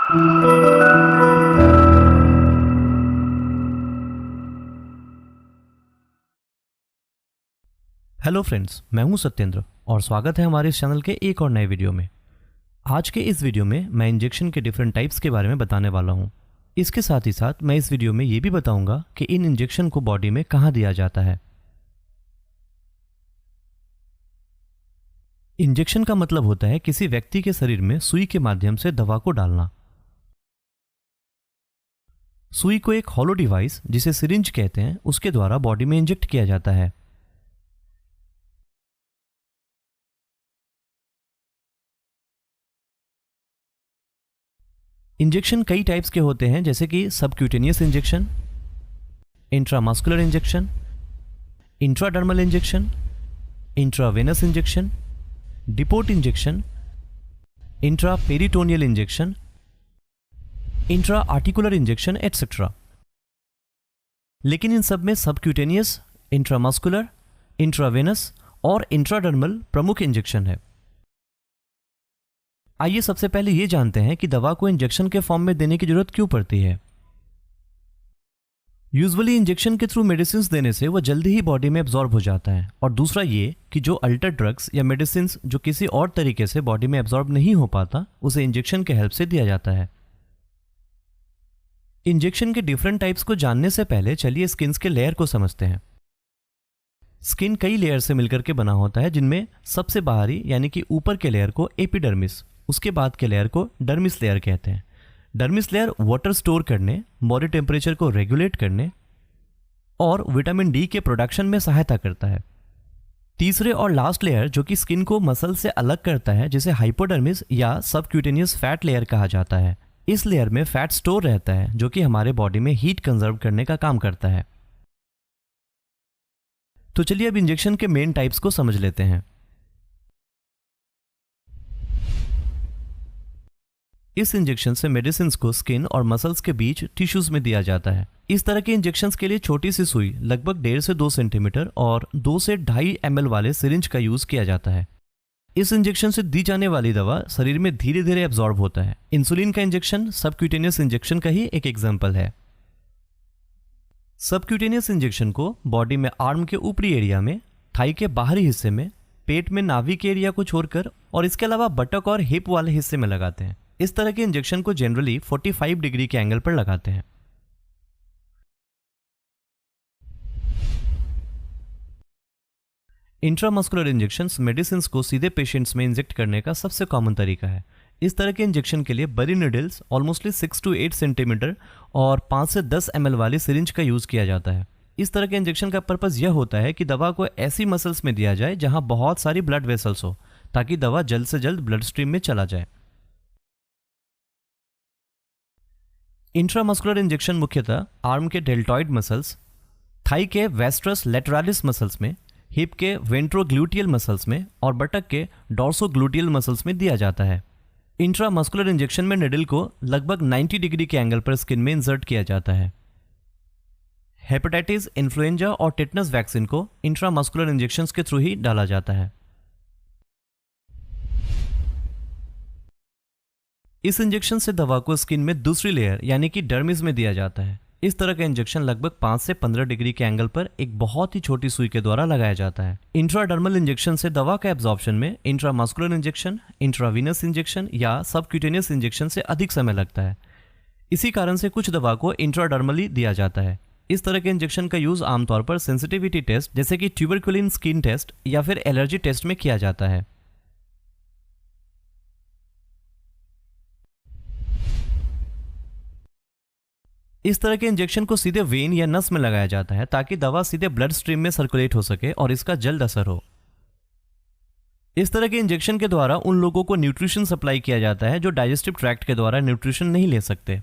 Hello friends, मैं हूं सत्येंद्र और स्वागत है हमारे इस चैनल के एक और नए वीडियो में। आज के इस वीडियो में मैं इंजेक्शन के डिफरेंट टाइप्स के बारे में बताने वाला हूं। इसके साथ ही साथ मैं इस वीडियो में ये भी बताऊंगा कि इन इंजेक्शन को बॉडी में कहां दिया जाता है। इंजेक्शन का मतलब होता है किसी व्यक्ति के शरीर में सुई के माध्यम से दवा को डालना। सुई को एक हॉलो डिवाइस जिसे सिरिंज कहते हैं उसके द्वारा बॉडी में इंजेक्ट किया जाता है। इंजेक्शन कई टाइप्स के होते हैं, जैसे कि subcutaneous injection, intramuscular injection, intradermal injection, intravenous injection, depot injection, intraperitoneal injection, intra articular injection etcetera. लेकिन इन सब में सबक्यूटेनियस, इंट्रामस्कुलर, इंट्रावेनस और इंट्राडर्मल प्रमुख इंजेक्शन है। आइए सबसे पहले ये जानते हैं कि दवा को इंजेक्शन के फॉर्म में देने की जरूरत क्यों पड़ती है। यूजुअली इंजेक्शन के थ्रू मेडिसिन देने से वह जल्दी ही बॉडी में एब्जॉर्ब हो जाता है, और दूसरा ये कि जो अल्टर ड्रग्स या मेडिसिन जो किसी और तरीके से बॉडी में एब्जॉर्ब नहीं हो पाता, उसे इंजेक्शन के हेल्प से दिया जाता है। इंजेक्शन के डिफरेंट टाइप्स को जानने से पहले चलिए स्किन के लेयर को समझते हैं। स्किन कई लेयर से मिलकर के बना होता है, जिनमें सबसे बाहरी यानी कि ऊपर के लेयर को एपिडर्मिस, उसके बाद के लेयर को डर्मिस लेयर कहते हैं। डर्मिस लेयर वाटर स्टोर करने, बॉडी टेम्परेचर को रेगुलेट करने और विटामिन डी के प्रोडक्शन में सहायता करता है। तीसरे और लास्ट लेयर जो कि स्किन को मसल से अलग करता है, जिसे हाइपोडर्मिस या सबक्यूटेनियस फैट लेयर कहा जाता है। इस लेयर में फैट स्टोर रहता है जो कि हमारे बॉडी में हीट कंजर्व करने का काम करता है। तो चलिए अब इंजेक्शन के मेन टाइप्स को समझ लेते हैं। इस इंजेक्शन से मेडिसिन को स्किन और मसल्स के बीच टिश्यूज में दिया जाता है। इस तरह के इंजेक्शन के लिए छोटी सी सुई लगभग 1.5 से 2 सेंटीमीटर और 2 से 2.5 ml वाले सिरिंज का यूज किया जाता है। इस इंजेक्शन से दी जाने वाली दवा शरीर में धीरे धीरे एब्जॉर्ब होता है। इंसुलिन का इंजेक्शन सबक्यूटेनियस इंजेक्शन का ही एक एग्जाम्पल है। सबक्यूटेनियस इंजेक्शन को बॉडी में आर्म के ऊपरी एरिया में, थाई के बाहरी हिस्से में, पेट में नाभि के एरिया को छोड़कर और इसके अलावा बटक और हिप वाले हिस्से में लगाते हैं। इस तरह के इंजेक्शन को जनरली 45 डिग्री के एंगल पर लगाते हैं। इंट्रामस्कुलर इंजेक्शंस मेडिसिन को सीधे पेशेंट्स में इंजेक्ट करने का सबसे कॉमन तरीका है। इस तरह के इंजेक्शन के लिए बड़ी निडल्स ऑलमोस्टली 6 to 8 सेंटीमीटर और 5 से 10 ml वाली सिरिंज का यूज किया जाता है। इस तरह के इंजेक्शन का पर्पस यह होता है कि दवा को ऐसी मसल्स में दिया जाए जहां बहुत सारी ब्लड वेसल्स हो, ताकि दवा जल्द से जल्द ब्लड स्ट्रीम में चला जाए। इंट्रामस्कुलर इंजेक्शन मुख्यतः आर्म के डेल्टॉइड मसल्स, थाई के वेस्ट्रस लेटरालिस मसल्स में, हिप के वेंट्रोग्लूटियल मसल्स में और बटक के डॉर्सोग्लूटियल मसल्स में दिया जाता है। इंट्रामस्कुलर इंजेक्शन में निडल को लगभग 90 डिग्री के एंगल पर स्किन में इंसर्ट किया जाता है। हेपेटाइटिस, इन्फ्लुएंजा और टेटनस वैक्सीन को इंट्रामस्कुलर इंजेक्शंस के थ्रू ही डाला जाता है। इस इंजेक्शन से दवा को स्किन में दूसरी लेयर यानी कि डर्मिस में दिया जाता है। इस तरह का इंजेक्शन लगभग 5 से 15 डिग्री के एंगल पर एक बहुत ही छोटी सुई के द्वारा लगाया जाता है। इंट्राडर्मल इंजेक्शन से दवा का एब्जॉर्प्शन में इंट्रामस्कुलर इंजेक्शन, इंट्रावीनस इंजेक्शन या सबक्यूटेनियस इंजेक्शन से अधिक समय लगता है। इसी कारण से कुछ दवा को इंट्राडर्मली दिया जाता है। इस तरह के इंजेक्शन का यूज आमतौर पर सेंसिटिविटी टेस्ट जैसे कि ट्यूबरकुलिन स्किन टेस्ट या फिर एलर्जी टेस्ट में किया जाता है। इस तरह के इंजेक्शन को सीधे वेन या नस में लगाया जाता है ताकि दवा सीधे ब्लड स्ट्रीम में सर्कुलेट हो सके और इसका जल्द असर हो। इस तरह के इंजेक्शन के द्वारा उन लोगों को न्यूट्रिशन सप्लाई किया जाता है जो डाइजेस्टिव ट्रैक्ट के द्वारा न्यूट्रिशन नहीं ले सकते।